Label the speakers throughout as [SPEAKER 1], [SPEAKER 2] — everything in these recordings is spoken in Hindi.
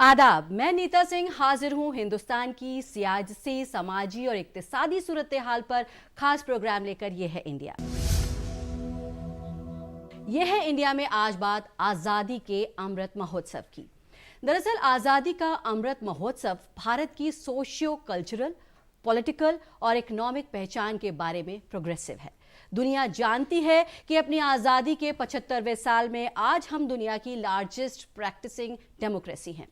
[SPEAKER 1] आदाब, मैं नीता सिंह हाजिर हूं हिंदुस्तान की सियासी, समाजी और इक्तिसादी सूरत हाल पर खास प्रोग्राम लेकर। यह है इंडिया। यह है इंडिया में आज बात आज़ादी के अमृत महोत्सव की। दरअसल आज़ादी का अमृत महोत्सव भारत की सोशियो कल्चरल, पॉलिटिकल और इकोनॉमिक पहचान के बारे में प्रोग्रेसिव है। दुनिया जानती है कि अपनी आज़ादी के 75वें साल में आज हम दुनिया की लार्जेस्ट प्रैक्टिसिंग डेमोक्रेसी हैं।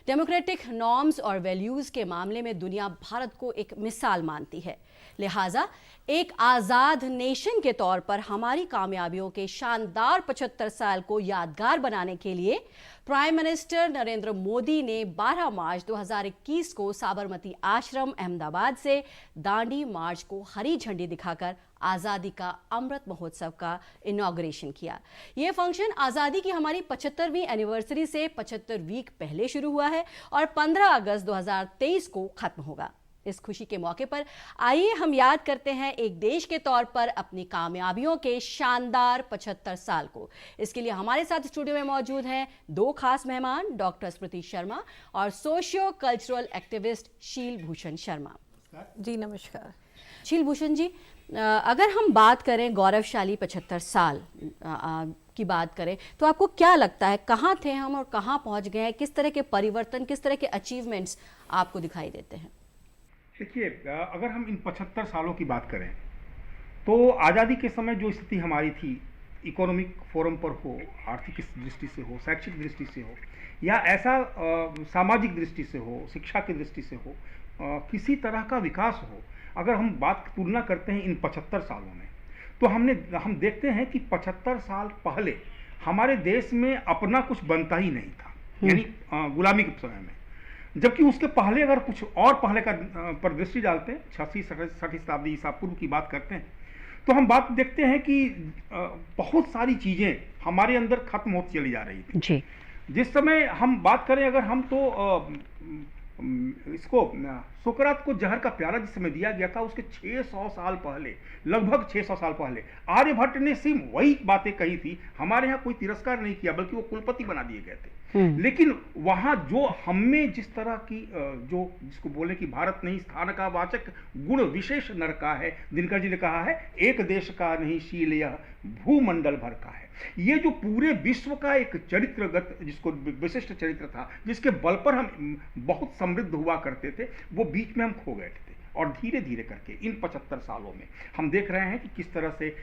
[SPEAKER 1] डेमोक्रेटिक नॉर्म्स और वैल्यूज़ के मामले में दुनिया भारत को एक मिसाल मानती है। लिहाजा एक आज़ाद नेशन के तौर पर हमारी कामयाबियों के शानदार 75 साल को यादगार बनाने के लिए प्राइम मिनिस्टर नरेंद्र मोदी ने 12 मार्च 2021 को साबरमती आश्रम अहमदाबाद से दांडी मार्च को हरी झंडी दिखाकर आज़ादी का अमृत महोत्सव का इनॉग्रेशन किया। ये फंक्शन आज़ादी की हमारी 75वीं एनिवर्सरी से 75 वीक पहले शुरू हुआ है और 15 अगस्त 2023 को खत्म होगा। इस खुशी के मौके पर आइए हम याद करते हैं एक देश के तौर पर अपनी कामयाबियों के शानदार 75 साल को। इसके लिए हमारे साथ स्टूडियो में मौजूद हैं दो खास मेहमान, डॉक्टर स्मृति शर्मा और सोशियो कल्चरल एक्टिविस्ट शील भूषण शर्मा।
[SPEAKER 2] जी नमस्कार।
[SPEAKER 1] शील भूषण जी, अगर हम बात करें गौरवशाली 75 साल की बात करें तो आपको क्या लगता है कहाँ थे हम और कहाँ पहुँच गए हैं? किस तरह के परिवर्तन, किस तरह के अचीवमेंट्स आपको दिखाई देते हैं?
[SPEAKER 3] देखिए, अगर हम इन 75 सालों की बात करें तो आज़ादी के समय जो स्थिति हमारी थी, इकोनॉमिक फोरम पर हो, आर्थिक दृष्टि से हो, शैक्षिक दृष्टि से हो या ऐसा सामाजिक दृष्टि से हो, शिक्षा की दृष्टि से हो, किसी तरह का विकास हो, अगर हम बात तुलना करते हैं इन 75 सालों में तो हम देखते हैं कि 75 साल पहले हमारे देश में अपना कुछ बनता ही नहीं था, यानी गुलामी के समय में। जबकि उसके पहले अगर कुछ और पहले का पर दृष्टि डालते हैं, 6वीं 6वीं शताब्दी ईसा पूर्व की बात करते हैं तो हम बात देखते हैं कि बहुत सारी चीज़ें हमारे अंदर खत्म होती चली जा रही थी
[SPEAKER 1] जी।
[SPEAKER 3] जिस समय हम बात करें, अगर हम तो इसको सुकरात को जहर का प्याला जिस समय दिया गया था उसके 600 साल पहले, लगभग 600 साल पहले आर्यभट्ट ने सिर्फ वही बातें कही थी। हमारे यहाँ कोई तिरस्कार नहीं किया, बल्कि वो कुलपति बना दिए गए थे। लेकिन वहाँ जो हमें जिस तरह की जो जिसको बोले कि भारत नहीं स्थान का वाचक गुण विशेष नर का है, दिनकर जी ने कहा है, एक देश का नहीं शील यह भूमंडल भर का है। ये जो पूरे विश्व का एक चरित्रगत, जिसको विशिष्ट चरित्र था, जिसके बल पर हम बहुत समृद्ध हुआ करते थे, वो बीच में हम खो गए थे। और धीरे धीरे करके इन 75 सालों में हम देख रहे हैं कि किस तरह से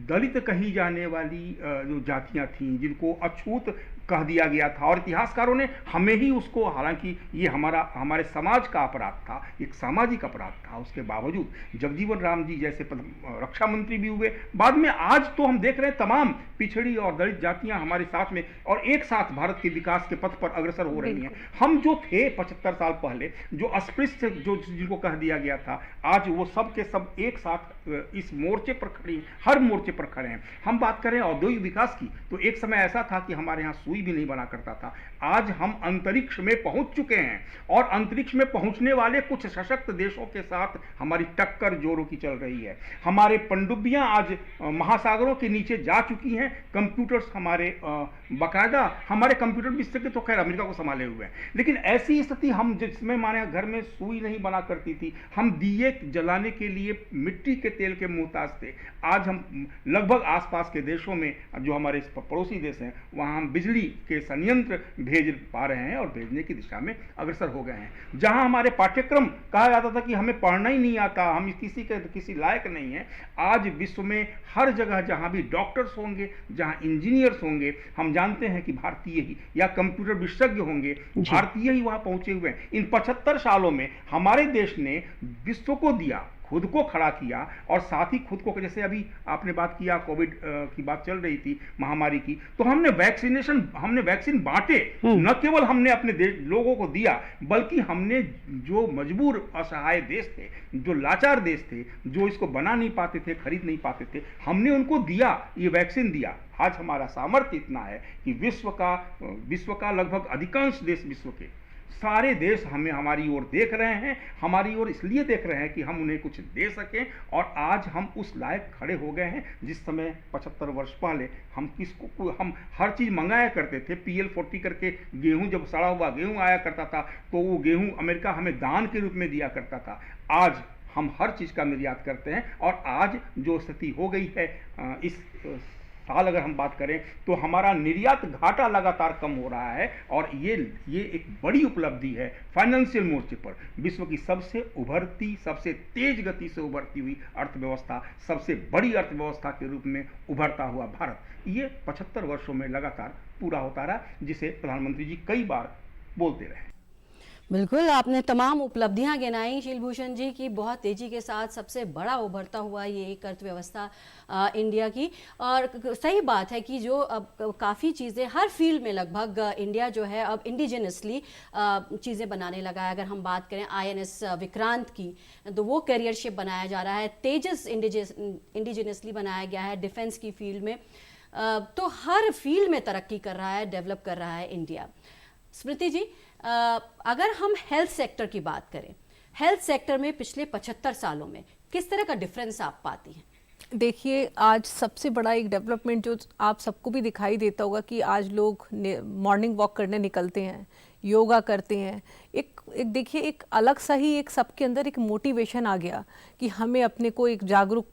[SPEAKER 3] दलित कही जाने वाली जो जातियां थीं, जिनको अछूत कह दिया गया था, और इतिहासकारों ने हमें ही उसको, हालांकि ये हमारे समाज का अपराध था, एक सामाजिक अपराध था, उसके बावजूद जगजीवन राम जी जैसे रक्षा मंत्री भी हुए। बाद में आज तो हम देख रहे हैं तमाम पिछड़ी और दलित जातियां हमारे साथ में और एक साथ भारत के विकास के पथ पर अग्रसर हो रही हैं। हम जो थे 75 साल पहले, जो अस्पृश्य जो जिनको कह दिया गया था, आज वो सब के सब एक साथ इस मोर्चे पर खड़ी, हर मोर्चे पर खड़े हैं। हम बात करें औद्योगिक विकास की तो एक समय ऐसा था कि हमारे यहाँ सुई भी नहीं बना करता था। आज हम अंतरिक्ष में पहुंच चुके हैं और अंतरिक्ष में पहुंचने वाले कुछ सशक्त देशों के साथ हमारी टक्कर जोरों की चल रही है। हमारे पनडुब्बियां आज महासागरों के नीचे जा चुकी हैं। कंप्यूटर्स हमारे बाकायदा, हमारे कंप्यूटर विशेषज्ञ तो खैर अमेरिका को संभाले हुए हैं, लेकिन ऐसी स्थिति हम जिसमें माने घर में सुई नहीं बना करती थी, हम दिए जलाने के लिए मिट्टी के तेल के मुहताज थे। आज हम लगभग आसपास के देशों में, जो हमारे पड़ोसी देश हैं, वहाँ हम बिजली के संयंत्र भेज पा रहे हैं और भेजने की दिशा में अग्रसर हो गए हैं। जहाँ हमारे पाठ्यक्रम कहा जाता था कि हमें पढ़ना ही नहीं आता, हम किसी लायक नहीं है, आज विश्व में हर जगह जहाँ भी डॉक्टर्स होंगे, जहाँ इंजीनियर्स होंगे, हम जानते हैं कि भारतीय ही, या कंप्यूटर विशेषज्ञ होंगे, भारतीय ही वहाँ पहुँचे हुए हैं। इन 75 सालों में हमारे देश ने विश्व को दिया, खुद को खड़ा किया, और साथ ही खुद को, जैसे अभी आपने बात किया कोविड की बात चल रही थी, महामारी की, तो हमने वैक्सीन बांटे। न केवल हमने अपने लोगों को दिया, बल्कि हमने जो मजबूर असहाय देश थे, जो लाचार देश थे, जो इसको बना नहीं पाते थे, खरीद नहीं पाते थे, हमने उनको दिया, ये वैक्सीन दिया। आज हमारा सामर्थ्य इतना है कि विश्व का लगभग अधिकांश देश, विश्व के सारे देश हमें हमारी ओर देख रहे हैं, हमारी ओर इसलिए देख रहे हैं कि हम उन्हें कुछ दे सकें, और आज हम उस लायक खड़े हो गए हैं। जिस समय 75 वर्ष पहले हम हर चीज़ मंगाया करते थे, PL40 करके गेहूं, जब सड़ा हुआ गेहूं आया करता था तो वो गेहूं अमेरिका हमें दान के रूप में दिया करता था। आज हम हर चीज़ का निर्यात करते हैं, और आज जो स्थिति हो गई है, इस साल अगर हम बात करें तो हमारा निर्यात घाटा लगातार कम हो रहा है, और ये एक बड़ी उपलब्धि है फाइनेंशियल मोर्चे पर। विश्व की सबसे उभरती, सबसे तेज गति से उभरती हुई अर्थव्यवस्था, सबसे बड़ी अर्थव्यवस्था के रूप में उभरता हुआ भारत, ये 75 वर्षों में लगातार पूरा होता रहा, जिसे प्रधानमंत्री जी कई बार बोलते रहे।
[SPEAKER 1] बिल्कुल, आपने तमाम उपलब्धियां गिनाई शीलभूषण जी की, बहुत तेजी के साथ सबसे बड़ा उभरता हुआ ये एक अर्थव्यवस्था इंडिया की। और सही बात है कि जो अब काफ़ी चीज़ें हर फील्ड में लगभग इंडिया जो है अब इंडिजिनसली चीज़ें बनाने लगा है। अगर हम बात करें INS विक्रांत की, तो वो करियर शिप बनाया जा रहा है, तेजस इंडिजिनसली बनाया गया है डिफेंस की फील्ड में। तो हर फील्ड में तरक्की कर रहा है, डेवलप कर रहा है इंडिया। स्मृति जी, अगर हम हेल्थ सेक्टर की बात करें, हेल्थ सेक्टर में पिछले 75 सालों में किस तरह का डिफरेंस आप पाती हैं?
[SPEAKER 2] देखिए, आज सबसे बड़ा एक डेवलपमेंट जो आप सबको भी दिखाई देता होगा कि आज लोग मॉर्निंग वॉक करने निकलते हैं, योगा करते हैं। एक देखिए, एक अलग सा ही एक सबके अंदर एक मोटिवेशन आ गया कि हमें अपने को एक जागरूक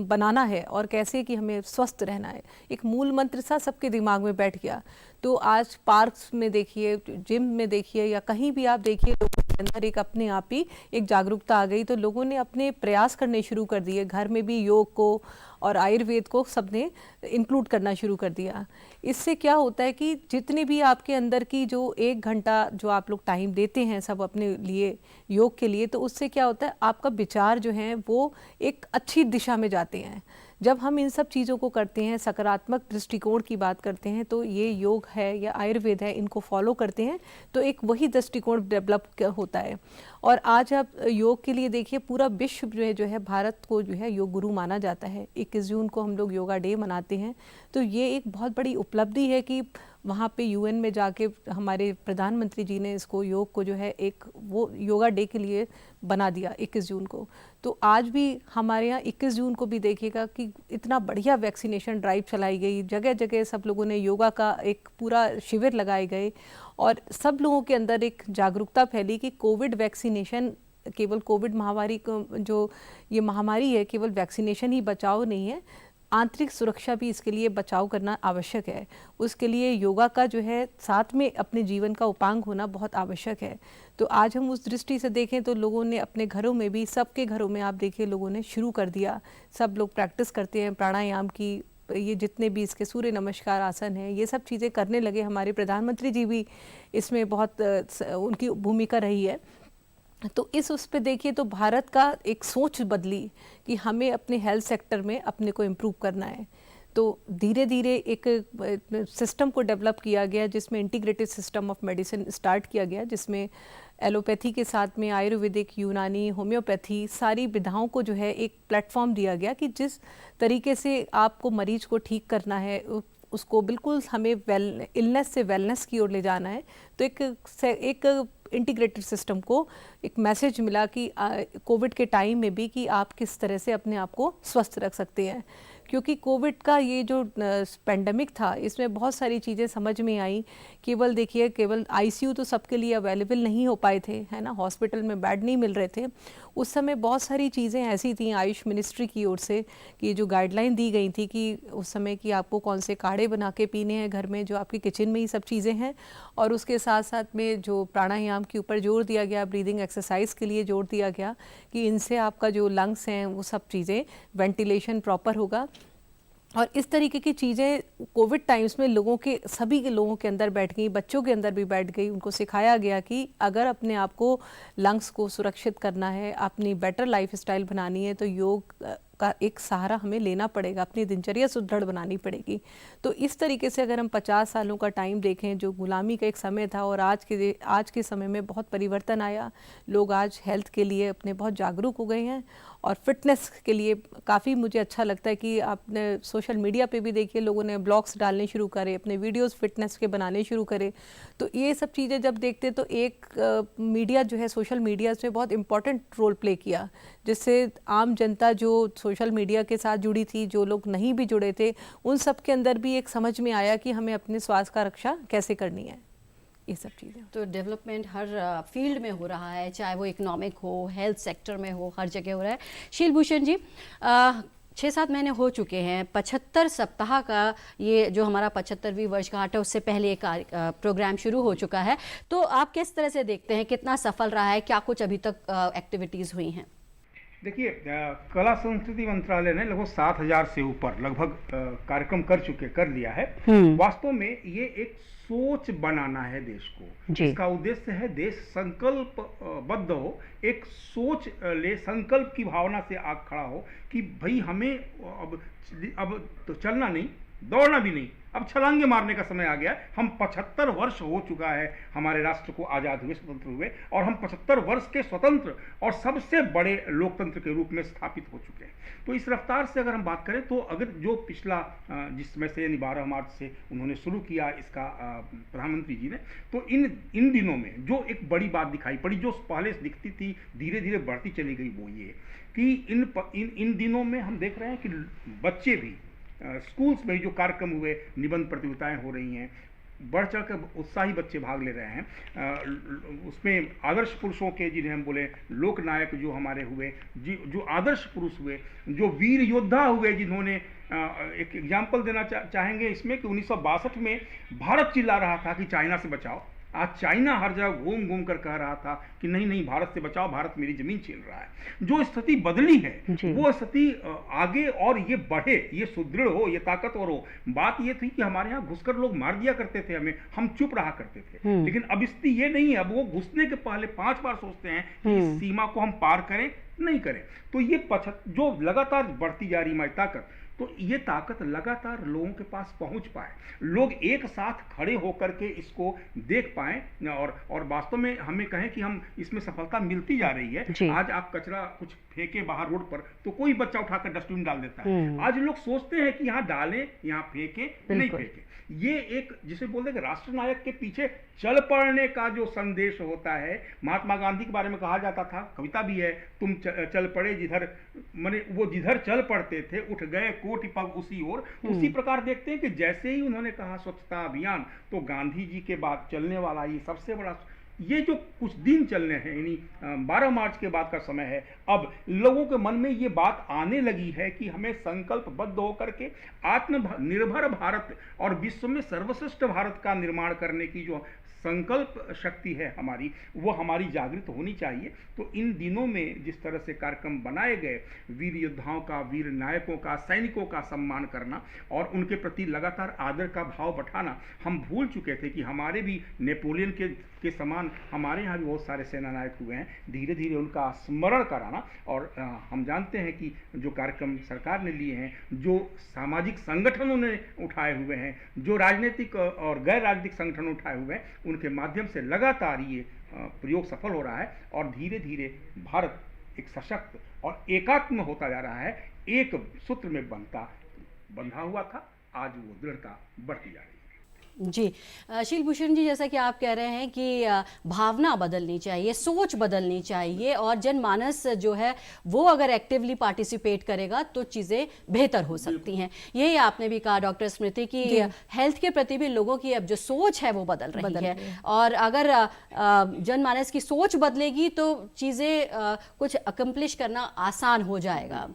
[SPEAKER 2] बनाना है और कैसे कि हमें स्वस्थ रहना है। एक मूल मंत्र सा सबके दिमाग में बैठ गया। तो आज पार्क्स में देखिए, जिम में देखिए, या कहीं भी आप देखिए, लोगों के अंदर एक अपने आप ही एक जागरूकता आ गई। तो लोगों ने अपने प्रयास करने शुरू कर दिए, घर में भी योग को और आयुर्वेद को सबने इंक्लूड करना शुरू कर दिया। इससे क्या होता है कि जितने भी आपके अंदर की जो 1 घंटा जो आप लोग टाइम देते हैं सब अपने लिए योग के लिए, तो उससे क्या होता है, आपका विचार जो है वो एक अच्छी दिशा में जाते हैं। जब हम इन सब चीज़ों को करते हैं, सकारात्मक दृष्टिकोण की बात करते हैं, तो ये योग है या आयुर्वेद है, इनको फॉलो करते हैं तो एक वही दृष्टिकोण डेवलप होता है। और आज आप योग के लिए देखिए, पूरा विश्व जो है भारत को जो है योग गुरु माना जाता है। 21 जून को हम लोग योगा डे मनाते हैं। तो ये एक बहुत बड़ी उपलब्धि है कि वहाँ पे UN में जाके हमारे प्रधानमंत्री जी ने इसको योग को जो है एक वो योगा डे के लिए बना दिया 21 जून को। तो आज भी हमारे यहाँ 21 जून को भी देखिएगा कि इतना बढ़िया वैक्सीनेशन ड्राइव चलाई गई, जगह जगह सब लोगों ने योगा का एक पूरा शिविर लगाए गए, और सब लोगों के अंदर एक जागरूकता फैली कि कोविड वैक्सीनेशन, केवल कोविड महामारी को, जो ये महामारी है, केवल वैक्सीनेशन ही बचाव नहीं है, आंतरिक सुरक्षा भी इसके लिए बचाव करना आवश्यक है। उसके लिए योगा का जो है साथ में अपने जीवन का उपांग होना बहुत आवश्यक है। तो आज हम उस दृष्टि से देखें तो लोगों ने अपने घरों में भी, सबके घरों में आप देखिए लोगों ने शुरू कर दिया। सब लोग प्रैक्टिस करते हैं प्राणायाम की, ये जितने भी इसके सूर्य नमस्कार आसन हैं, ये सब चीज़ें करने लगे। हमारे प्रधानमंत्री जी भी इसमें बहुत उनकी भूमिका रही है। तो उस पे देखिए तो भारत का एक सोच बदली कि हमें अपने हेल्थ सेक्टर में अपने को इम्प्रूव करना है। तो धीरे धीरे एक सिस्टम को डेवलप किया गया जिसमें integrated system of medicine start किया गया, जिसमें एलोपैथी के साथ में आयुर्वेदिक, यूनानी, होम्योपैथी सारी विधाओं को जो है एक प्लेटफॉर्म दिया गया कि जिस तरीके से आपको मरीज को ठीक करना है, उसको बिल्कुल हमें इलनेस से वेलनेस की ओर ले जाना है। तो एक इंटीग्रेटेड सिस्टम को एक मैसेज मिला कि कोविड के टाइम में भी कि आप किस तरह से अपने आप को स्वस्थ रख सकते हैं। क्योंकि कोविड का ये जो पेंडेमिक था, इसमें बहुत सारी चीज़ें समझ में आई। केवल देखिए, केवल ICU तो सबके लिए अवेलेबल नहीं हो पाए थे, है ना, हॉस्पिटल में बेड नहीं मिल रहे थे। उस समय बहुत सारी चीज़ें ऐसी थी आयुष मिनिस्ट्री की ओर से कि जो गाइडलाइन दी गई थी कि उस समय कि आपको कौन से काढ़े बना के पीने हैं घर में, जो आपके किचन में ही सब चीज़ें हैं। और उसके साथ साथ में जो प्राणायाम के ऊपर जोर दिया गया, ब्रीदिंग एक्सरसाइज के लिए जोर दिया गया कि इनसे आपका जो लंग्स हैं वो सब चीज़ें, वेंटिलेशन प्रॉपर होगा। और इस तरीके की चीज़ें कोविड टाइम्स में लोगों के, सभी के लोगों के अंदर बैठ गई, बच्चों के अंदर भी बैठ गई। उनको सिखाया गया कि अगर अपने आप को, लंग्स को सुरक्षित करना है, अपनी बेटर लाइफ स्टाइल बनानी है, तो योग का एक सहारा हमें लेना पड़ेगा, अपनी दिनचर्या सुदृढ़ बनानी पड़ेगी। तो इस तरीके से अगर हम 50 सालों का टाइम देखें, जो गुलामी का एक समय था और आज के समय में बहुत परिवर्तन आया, लोग आज हेल्थ के लिए अपने बहुत जागरूक हो गए हैं और फिटनेस के लिए काफ़ी मुझे अच्छा लगता है कि आपने सोशल मीडिया पे भी देखिए लोगों ने ब्लॉग्स डालने शुरू करे, अपने वीडियोस फिटनेस के बनाने शुरू करे। तो ये सब चीज़ें जब देखते तो एक मीडिया जो है, सोशल मीडिया इसमें बहुत इम्पॉर्टेंट रोल प्ले किया, जिससे आम जनता जो सोशल मीडिया के साथ जुड़ी थी, जो लोग नहीं भी जुड़े थे, उन सब के अंदर भी एक समझ में आया कि हमें अपने स्वास्थ्य का रक्षा कैसे करनी है, ये सब चीज़ें।
[SPEAKER 1] तो डेवलपमेंट हर फील्ड में हो रहा है, चाहे वो इकोनॉमिक हो, हेल्थ सेक्टर में हो, हर जगह हो रहा है। शीलभूषण जी, 6-7 महीने हो चुके हैं, 75 सप्ताह का ये जो हमारा 75वीं वर्षगांठ है, उससे पहले एक प्रोग्राम शुरू हो चुका है। तो आप किस तरह से देखते हैं, कितना सफल रहा है, क्या कुछ अभी तक एक्टिविटीज़ हुई हैं?
[SPEAKER 3] देखिए, कला संस्कृति मंत्रालय ने लगभग 7,000 से ऊपर लगभग कार्यक्रम कर लिया है। वास्तव में ये एक सोच बनाना है देश को। इसका उद्देश्य है देश संकल्पबद्ध हो, एक सोच ले, संकल्प की भावना से आग खड़ा हो कि भाई हमें अब तो चलना नहीं, दौड़ना भी नहीं, अब छलांगे मारने का समय आ गया। हम 75 वर्ष हो चुका है हमारे राष्ट्र को आज़ाद हुए, स्वतंत्र हुए, और हम 75 वर्ष के स्वतंत्र और सबसे बड़े लोकतंत्र के रूप में स्थापित हो चुके हैं। तो इस रफ्तार से अगर हम बात करें तो अगर जो पिछला जिस समय से 12 मार्च से उन्होंने शुरू किया इसका प्रधानमंत्री जी ने, तो इन दिनों में जो एक बड़ी बात दिखाई पड़ी, जो पहले से दिखती थी धीरे धीरे बढ़ती चली गई, वो ये कि इन दिनों में हम देख रहे हैं कि बच्चे भी स्कूल्स में जो कार्यक्रम हुए, निबंध प्रतियोगिताएं हो रही हैं, बढ़ चढ़ कर उत्साही बच्चे भाग ले रहे हैं। उसमें आदर्श पुरुषों के, जिन्हें हम बोले लोक नायक जो हमारे हुए, जो आदर्श पुरुष हुए, जो वीर योद्धा हुए, जिन्होंने एक एग्जाम्पल देना चाहेंगे इसमें कि 1962 में भारत चिल्ला रहा था कि चाइना से बचाओ। आज चाइना हर जगह घूम घूम कर कह रहा था कि नहीं नहीं, भारत से बचाओ, भारत मेरी जमीन छीन रहा है। जो स्थिति बदली है वो स्थिति आगे और ये बढ़े, ये सुदृढ़ हो, ये ताकतवर हो। बात ये थी कि हमारे यहाँ घुसकर लोग मार दिया करते थे हमें, हम चुप रहा करते थे। लेकिन अब स्थिति ये नहीं है, अब वो घुसने के पहले 5 बार सोचते हैं कि इस सीमा को हम पार करें नहीं करें। तो ये जो लगातार बढ़ती जा रही हमारी ताकत, तो ये ताकत लगातार लोगों के पास पहुंच पाए, लोग एक साथ खड़े होकर के इसको देख पाएं, और वास्तव में हमें कहें कि हम इसमें सफलता मिलती जा रही है। आज आप कचरा कुछ फेंके बाहर रोड पर तो कोई बच्चा उठाकर डस्टबिन डाल देता है। आज लोग सोचते हैं कि यहाँ डालें, यहाँ फेंकें, नहीं फेंकें। ये एक जिसे बोलते हैं राष्ट्र नायक के पीछे चल पड़ने का जो संदेश होता है। महात्मा गांधी के बारे में कहा जाता था, कविता भी है, तुम चल पड़े जिधर, माने वो जिधर चल पड़ते थे उठ गए कोटि पग उसी ओर। उसी प्रकार देखते हैं कि जैसे ही उन्होंने कहा स्वच्छता अभियान, तो गांधी जी के बाद चलने वाला ये सबसे बड़ा, ये जो कुछ दिन चलने हैं, यानी 12 मार्च के बाद का समय है, अब लोगों के मन में ये बात आने लगी है कि हमें संकल्पबद्ध होकर के आत्मनिर्भर भारत और विश्व में सर्वश्रेष्ठ भारत का निर्माण करने की जो संकल्प शक्ति है हमारी, वो हमारी जागृत होनी चाहिए। तो इन दिनों में जिस तरह से कार्यक्रम बनाए गए, वीर योद्धाओं का, वीर नायकों का, सैनिकों का सम्मान करना और उनके प्रति लगातार आदर का भाव बढ़ाना, हम भूल चुके थे कि हमारे भी नेपोलियन के समान हमारे यहाँ भी बहुत सारे सेना नायक हुए हैं। धीरे धीरे उनका स्मरण कराना, और हम जानते हैं कि जो कार्यक्रम सरकार ने लिए हैं, जो सामाजिक संगठनों ने उठाए हुए हैं, जो राजनीतिक और गैर राजनीतिक संगठन उठाए हुए हैं, उनके माध्यम से लगातार ये प्रयोग सफल हो रहा है और धीरे धीरे भारत एक सशक्त और एकात्म होता जा रहा है। एक सूत्र में बंधा हुआ था, आज वो दृढ़ता बढ़ती जा रही है।
[SPEAKER 1] जी, शीलभूषण जी, जैसा कि आप कह रहे हैं कि भावना बदलनी चाहिए, सोच बदलनी चाहिए, और जनमानस जो है वो अगर एक्टिवली पार्टिसिपेट करेगा तो चीज़ें बेहतर हो सकती हैं। यही आपने भी कहा डॉक्टर स्मृति की हेल्थ के प्रति भी लोगों की अब जो सोच है वो बदल रही है, और अगर जनमानस की सोच बदलेगी तो चीज़ें कुछ अकम्प्लिश करना आसान हो जाएगा।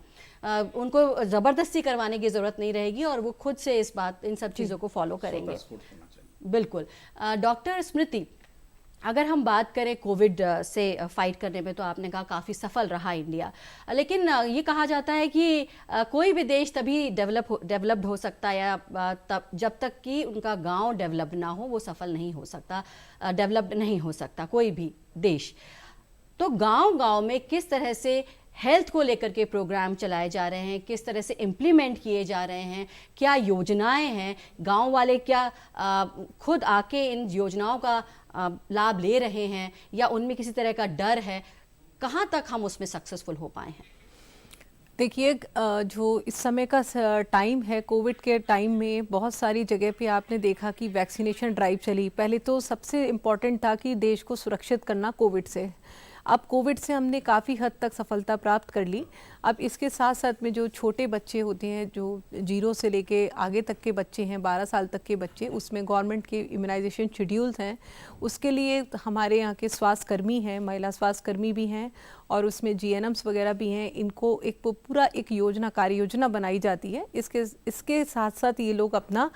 [SPEAKER 1] उनको ज़बरदस्ती करवाने की ज़रूरत नहीं रहेगी और वो खुद से इन सब चीज़ों को फॉलो करेंगे। बिल्कुल। डॉक्टर स्मृति, अगर हम बात करें कोविड से फाइट करने में, तो आपने कहा काफ़ी सफल रहा इंडिया, लेकिन ये कहा जाता है कि कोई भी देश तभी डेवलप्ड हो सकता है या जब तक कि उनका गांव डेवलप्ड ना हो वो सफल नहीं हो सकता, डेवलप्ड नहीं हो सकता कोई भी देश। तो गांव-गांव में किस तरह से हेल्थ को लेकर के प्रोग्राम चलाए जा रहे हैं, किस तरह से इम्प्लीमेंट किए जा रहे हैं, क्या योजनाएं हैं, गांव वाले क्या खुद आके इन योजनाओं का लाभ ले रहे हैं या उनमें किसी तरह का डर है, कहाँ तक हम उसमें सक्सेसफुल हो पाए हैं?
[SPEAKER 2] देखिए, जो इस समय का टाइम है, कोविड के टाइम में बहुत सारी जगह पे आपने देखा कि वैक्सीनेशन ड्राइव चली। पहले तो सबसे इम्पॉर्टेंट था कि देश को सुरक्षित करना कोविड से। अब कोविड से हमने काफ़ी हद तक सफलता प्राप्त कर ली। अब इसके साथ साथ में जो छोटे बच्चे होते हैं, जो 0 से लेके आगे तक के बच्चे हैं, 12 साल तक के बच्चे, उसमें गवर्नमेंट के इम्यूनाइजेशन शेड्यूल्स हैं। उसके लिए हमारे यहाँ के स्वास्थ्यकर्मी हैं, महिला स्वास्थ्यकर्मी भी हैं और उसमें जीएनएम्स वगैरह भी हैं। इनको एक पूरा एक योजना, कार्य योजना बनाई जाती है। इसके साथ साथ ये लोग अपना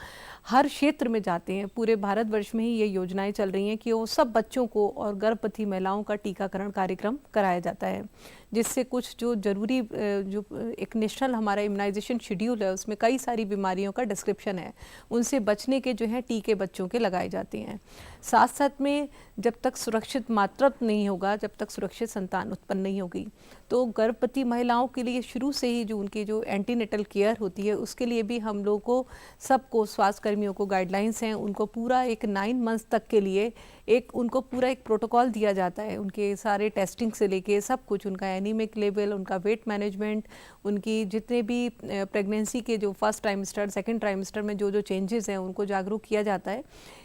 [SPEAKER 2] हर क्षेत्र में जाते हैं। पूरे भारतवर्ष में ही ये योजनाएं चल रही हैं कि वो सब बच्चों को और गर्भवती महिलाओं का टीकाकरण कार्यक्रम कराया जाता है, जिससे कुछ जो जरूरी जो एक नेशनल हमारा इम्यूनाइजेशन शेड्यूल है उसमें कई सारी बीमारियों का डिस्क्रिप्शन है, उनसे बचने के जो है टीके बच्चों के लगाए जाते हैं। साथ साथ में जब तक सुरक्षित मातृत्व नहीं होगा, जब तक सुरक्षित संतान उत्पन्न नहीं होगी, तो गर्भवती महिलाओं के लिए शुरू से ही जो उनकी जो एंटीनेटल केयर होती है उसके लिए भी हम लोगों को सबको, स्वास्थ्य कर्मियों को गाइडलाइंस हैं, उनको पूरा एक 9 मंथ्स तक के लिए उनको पूरा एक प्रोटोकॉल दिया जाता है। उनके सारे टेस्टिंग से लेके सब कुछ, उनका एनीमिक लेवल, उनका वेट मैनेजमेंट, उनकी जितने भी प्रेगनेंसी के जो फर्स्ट ट्राइमेस्टर, सेकंड ट्राइमेस्टर में जो जो चेंजेस हैं उनको जागरूक किया जाता है।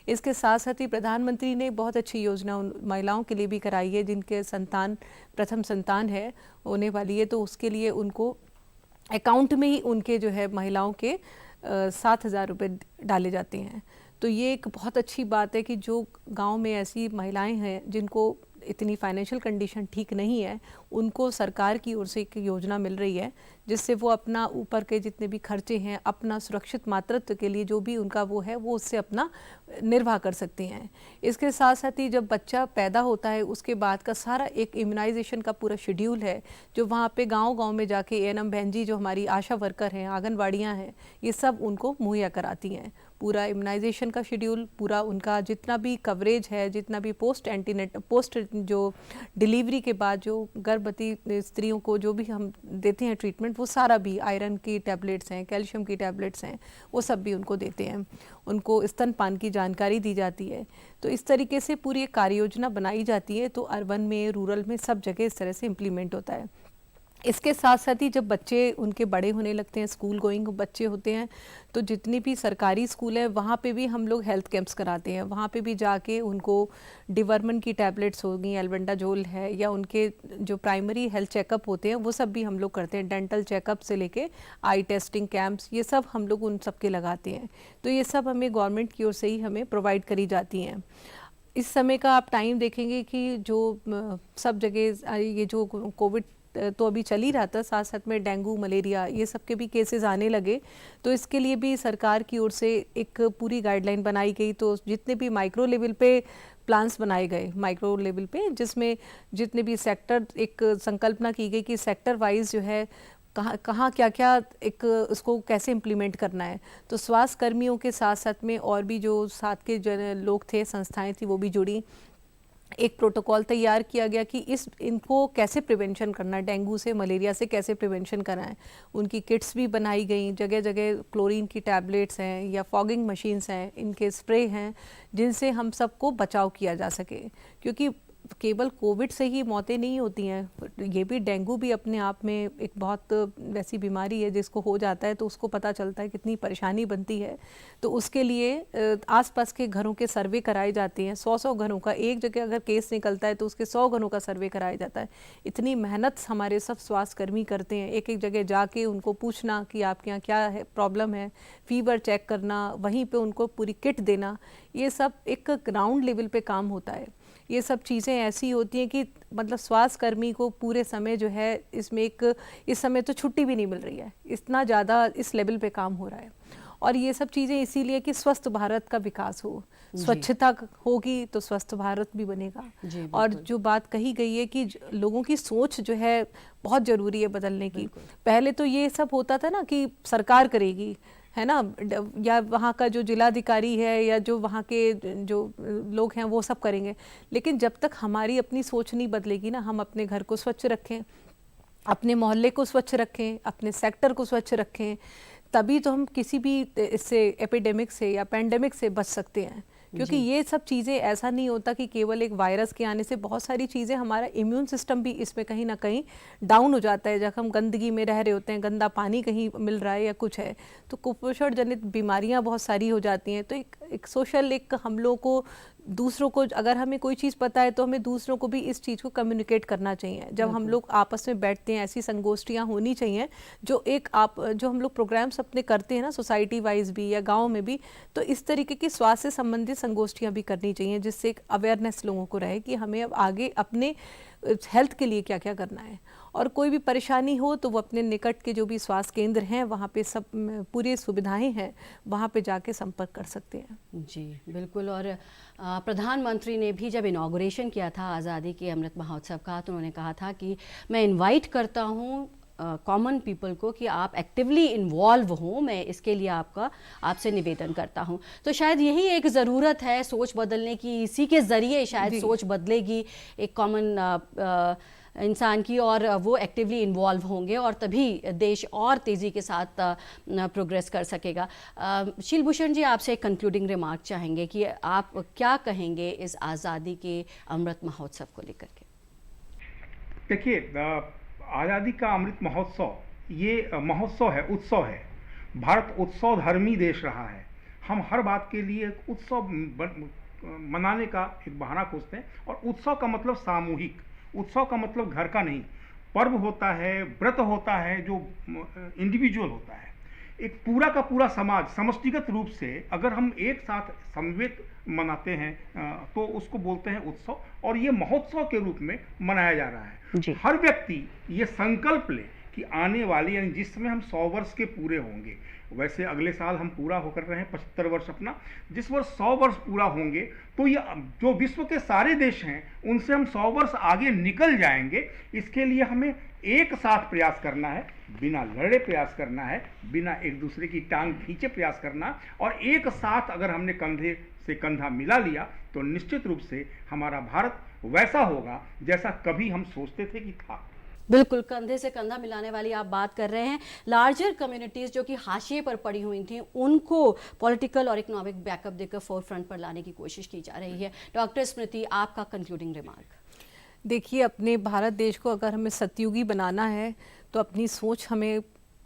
[SPEAKER 2] इसके साथ साथ ही प्रधानमंत्री ने बहुत अच्छी योजना उन महिलाओं के लिए भी कराई है जिनके प्रथम संतान है, होने वाली है, तो उसके लिए उनको अकाउंट में ही उनके जो है महिलाओं के 7,000 रुपये डाले जाते हैं। तो ये एक बहुत अच्छी बात है कि जो गांव में ऐसी महिलाएं हैं जिनको इतनी फाइनेंशियल कंडीशन ठीक नहीं है, उनको सरकार की ओर से एक योजना मिल रही है जिससे वो अपना ऊपर के जितने भी खर्चे हैं, अपना सुरक्षित मातृत्व के लिए जो भी उनका वो है, वो उससे अपना निर्वाह कर सकती हैं। इसके साथ साथ ही जब बच्चा पैदा होता है उसके बाद का सारा एक इम्यूनाइजेशन का पूरा शेड्यूल है, जो वहाँ पे गांव-गांव में जाके एएनएम बहन जी, जो हमारी आशा वर्कर हैं, आंगनवाड़ियाँ हैं, ये सब उनको मुहैया कराती हैं। पूरा इम्यूनाइजेशन का शेड्यूल, पूरा उनका जितना भी कवरेज है, जितना भी पोस्ट जो डिलीवरी के बाद जो गर्भवती स्त्रियों को जो भी हम देते हैं ट्रीटमेंट, वो सारा भी, आयरन की टैबलेट्स हैं, कैल्शियम की टैबलेट्स हैं, वो सब भी उनको देते हैं। उनको स्तनपान की जानकारी दी जाती है। तो इस तरीके से पूरी एक कार्य योजना बनाई जाती है। तो अर्बन में, रूरल में, सब जगह इस तरह से इम्प्लीमेंट होता है। इसके साथ साथ ही जब बच्चे उनके बड़े होने लगते हैं, स्कूल गोइंग बच्चे होते हैं, तो जितनी भी सरकारी स्कूल है वहाँ पे भी हम लोग हेल्थ कैंप्स कराते हैं। वहाँ पे भी जाके उनको डिवर्मन की टैबलेट्स होगी, एल्बेंडाजोल है, या उनके जो प्राइमरी हेल्थ चेकअप होते हैं वो सब भी हम लोग करते हैं। डेंटल चेकअप से लेके आई टेस्टिंग कैंप्स, ये सब हम लोग उन सब के लगाते हैं। तो ये सब हमें गवर्नमेंट की ओर से ही हमें प्रोवाइड करी जाती हैं। इस समय का आप टाइम देखेंगे कि जो सब जगह ये जो कोविड तो अभी चल ही रहा था, साथ साथ में डेंगू, मलेरिया, ये सब के भी केसेस आने लगे। तो इसके लिए भी सरकार की ओर से एक पूरी गाइडलाइन बनाई गई। तो जितने भी माइक्रो लेवल पे प्लान्स बनाए गए, माइक्रो लेवल पे, जिसमें जितने भी सेक्टर, एक संकल्पना की गई कि सेक्टर वाइज जो है कहाँ क्या क्या एक उसको कैसे इम्प्लीमेंट करना है। तो स्वास्थ्य कर्मियों के साथ साथ में और भी जो साथ के जो लोग थे, संस्थाएं थी, वो भी जुड़ी। एक प्रोटोकॉल तैयार किया गया कि इनको कैसे प्रिवेंशन करना है, डेंगू से, मलेरिया से कैसे प्रिवेंशन करना है। उनकी किट्स भी बनाई गई, जगह जगह क्लोरीन की टैबलेट्स हैं या फॉगिंग मशीन्स हैं, इनके स्प्रे हैं, जिनसे हम सबको बचाव किया जा सके। क्योंकि केवल कोविड से ही मौतें नहीं होती हैं, ये भी, डेंगू भी अपने आप में एक बहुत वैसी बीमारी है जिसको हो जाता है तो उसको पता चलता है कितनी परेशानी बनती है। तो उसके लिए आसपास के घरों के सर्वे कराए जाते हैं। 100-100 घरों का, एक जगह अगर केस निकलता है तो उसके 100 घरों का सर्वे कराया जाता है। इतनी मेहनत हमारे सब स्वास्थ्य कर्मी करते हैं, एक एक जगह जाके उनको पूछना कि आपके यहाँ क्या है, प्रॉब्लम है, फीवर चेक करना, वहीं पर उनको पूरी किट देना, ये सब एक ग्राउंड लेवल पे काम होता है। ये सब चीज़ें ऐसी होती हैं कि मतलब स्वास्थ्य कर्मी को पूरे समय जो है इसमें इस समय तो छुट्टी भी नहीं मिल रही है, इतना ज़्यादा इस लेवल पे काम हो रहा है। और ये सब चीज़ें इसीलिए कि स्वस्थ भारत का विकास हो, स्वच्छता होगी तो स्वस्थ भारत भी बनेगा। और जो बात कही गई है कि लोगों की सोच जो है बहुत ज़रूरी है बदलने की। पहले तो ये सब होता था ना कि सरकार करेगी, है ना, या वहाँ का जो जिलाधिकारी है या जो वहाँ के जो लोग हैं वो सब करेंगे। लेकिन जब तक हमारी अपनी सोच नहीं बदलेगी ना, हम अपने घर को स्वच्छ रखें, अपने मोहल्ले को स्वच्छ रखें, अपने सेक्टर को स्वच्छ रखें, तभी तो हम किसी भी इससे एपिडेमिक से या पैंडेमिक से बच सकते हैं। क्योंकि ये सब चीज़ें, ऐसा नहीं होता कि केवल एक वायरस के आने से, बहुत सारी चीज़ें, हमारा इम्यून सिस्टम भी इसमें कहीं ना कहीं डाउन हो जाता है। जब हम गंदगी में रह रहे होते हैं, गंदा पानी कहीं मिल रहा है या कुछ है, तो कुपोषण जनित बीमारियां बहुत सारी हो जाती हैं। तो एक सोशल, एक हम लोगों को दूसरों को, अगर हमें कोई चीज़ पता है तो हमें दूसरों को भी इस चीज़ को कम्युनिकेट करना चाहिए। जब हम लोग आपस में बैठते हैं, ऐसी संगोष्ठियाँ होनी चाहिए जो हम लोग प्रोग्राम्स अपने करते हैं ना, सोसाइटी वाइज भी या गांव में भी, तो इस तरीके की स्वास्थ्य से संबंधित संगोष्ठियाँ भी करनी चाहिए, जिससे एक अवेयरनेस लोगों को रहे कि हमें अब आगे अपने हेल्थ के लिए क्या क्या करना है। और कोई भी परेशानी हो तो वो अपने निकट के जो भी स्वास्थ्य केंद्र हैं, वहाँ पे सब पूरी सुविधाएं हैं, वहाँ पे जाके संपर्क कर सकते हैं।
[SPEAKER 1] जी बिल्कुल। और प्रधानमंत्री ने भी जब इनॉग्रेशन किया था आज़ादी के अमृत महोत्सव का, तो उन्होंने कहा था कि मैं इनवाइट करता हूँ कॉमन पीपल को कि आप एक्टिवली इन्वॉल्व हों, मैं इसके लिए आपसे निवेदन करता हूं। तो शायद यही एक ज़रूरत है सोच बदलने की, इसी के ज़रिए शायद सोच बदलेगी एक कॉमन इंसान की, और वो एक्टिवली इन्वॉल्व होंगे और तभी देश और तेज़ी के साथ प्रोग्रेस कर सकेगा। शीलभूषण जी, आपसे एक कंक्लूडिंग रिमार्क चाहेंगे कि आप क्या कहेंगे इस आज़ादी के अमृत महोत्सव को लेकर के?
[SPEAKER 3] देखिए, आज़ादी का अमृत महोत्सव ये महोत्सव है, उत्सव है। भारत उत्सव धर्मी देश रहा है। हम हर बात के लिए एक उत्सव मनाने का एक बहाना खोजते हैं, और उत्सव का मतलब सामूहिक, उत्सव का मतलब घर का नहीं। पर्व होता है, व्रत होता है जो इंडिविजुअल होता है। एक पूरा का पूरा समाज समष्टिगत रूप से अगर हम एक साथ समवेत मनाते हैं तो उसको बोलते हैं उत्सव, और ये महोत्सव के रूप में मनाया जा रहा है। हर व्यक्ति ये संकल्प ले कि आने वाली, यानी जिस समय हम 100 वर्ष के पूरे होंगे, वैसे अगले साल हम पूरा होकर रहे हैं 75 वर्ष अपना, जिस वर्ष 100 वर्ष पूरा होंगे तो ये जो विश्व के सारे देश हैं उनसे हम 100 वर्ष आगे निकल जाएंगे। इसके लिए हमें एक साथ प्रयास करना है, बिना लड़े प्रयास करना है, बिना एक दूसरे की टांग खींचे प्रयास करना, और एक साथ अगर हमने कंधे से कंधा मिला लिया तो निश्चित रूप से हमारा भारत वैसा होगा जैसा कभी हम सोचते थे कि था।
[SPEAKER 1] बिल्कुल, कंधे से कंधा मिलाने वाली आप बात कर रहे हैं। लार्जर कम्युनिटीज़ जो कि हाशिए पर पड़ी हुई थी, उनको पॉलिटिकल और इकोनॉमिक बैकअप देकर फोरफ्रंट पर लाने की कोशिश की जा रही है। डॉक्टर स्मृति, आपका कंक्लूडिंग रिमार्क?
[SPEAKER 2] देखिए, अपने भारत देश को अगर हमें सतयुगी बनाना है तो अपनी सोच हमें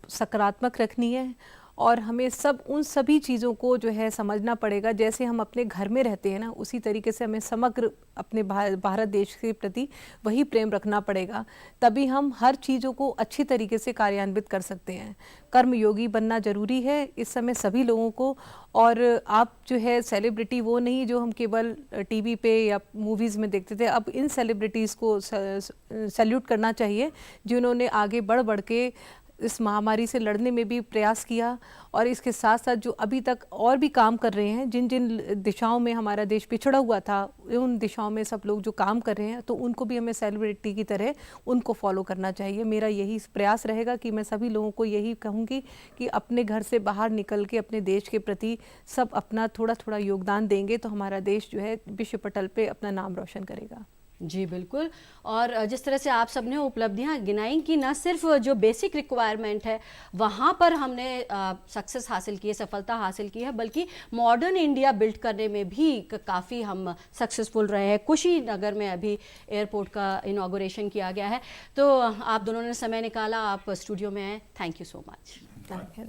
[SPEAKER 2] सकारात्मक रखनी है, और हमें उन सभी चीज़ों को जो है समझना पड़ेगा। जैसे हम अपने घर में रहते हैं ना, उसी तरीके से हमें समग्र अपने भारत देश के प्रति वही प्रेम रखना पड़ेगा, तभी हम हर चीज़ों को अच्छी तरीके से कार्यान्वित कर सकते हैं। कर्मयोगी बनना जरूरी है इस समय सभी लोगों को। और आप जो है सेलिब्रिटी वो नहीं जो हम केवल टीवी पे या मूवीज़ में देखते थे, अब इन सेलिब्रिटीज़ को सैल्यूट करना चाहिए जिन्होंने आगे बढ़ बढ़ के इस महामारी से लड़ने में भी प्रयास किया, और इसके साथ साथ जो अभी तक और भी काम कर रहे हैं, जिन जिन दिशाओं में हमारा देश पिछड़ा हुआ था, उन दिशाओं में सब लोग जो काम कर रहे हैं, तो उनको भी हमें सेलिब्रिटी की तरह उनको फॉलो करना चाहिए। मेरा यही प्रयास रहेगा कि मैं सभी लोगों को यही कहूँगी कि अपने घर से बाहर निकल के अपने देश के प्रति सब अपना थोड़ा थोड़ा योगदान देंगे तो हमारा देश जो है विश्व पटल पर अपना नाम रोशन करेगा।
[SPEAKER 1] जी बिल्कुल। और जिस तरह से आप सबने उपलब्धियां गिनाई कि न सिर्फ जो बेसिक रिक्वायरमेंट है वहाँ पर हमने सक्सेस हासिल की है, सफलता हासिल की है, बल्कि मॉडर्न इंडिया बिल्ड करने में भी काफ़ी हम सक्सेसफुल रहे हैं। कुशीनगर में अभी एयरपोर्ट का इनॉग्रेशन किया गया है। तो आप दोनों ने समय निकाला, आप स्टूडियो में आए, थैंक यू सो मच।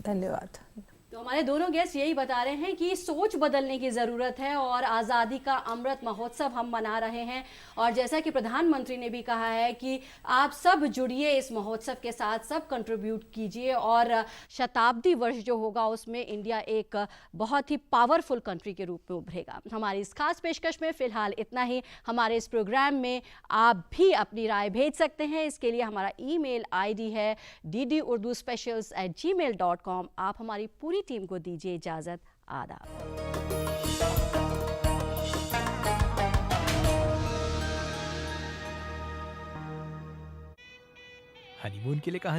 [SPEAKER 2] धन्यवाद।
[SPEAKER 1] तो हमारे दोनों गेस्ट यही बता रहे हैं कि सोच बदलने की ज़रूरत है, और आज़ादी का अमृत महोत्सव हम मना रहे हैं। और जैसा कि प्रधानमंत्री ने भी कहा है कि आप सब जुड़िए इस महोत्सव के साथ, सब कंट्रीब्यूट कीजिए, और शताब्दी वर्ष जो होगा उसमें इंडिया एक बहुत ही पावरफुल कंट्री के रूप में उभरेगा। हमारी इस खास पेशकश में फ़िलहाल इतना ही। हमारे इस प्रोग्राम में आप भी अपनी राय भेज सकते हैं। इसके लिए हमारा ईमेल आईडी है ddurduspecials@gmail.com। आप हमारी पूरी टीम को दीजिए इजाजत। आदाब।
[SPEAKER 4] हनीमून के लिए कहा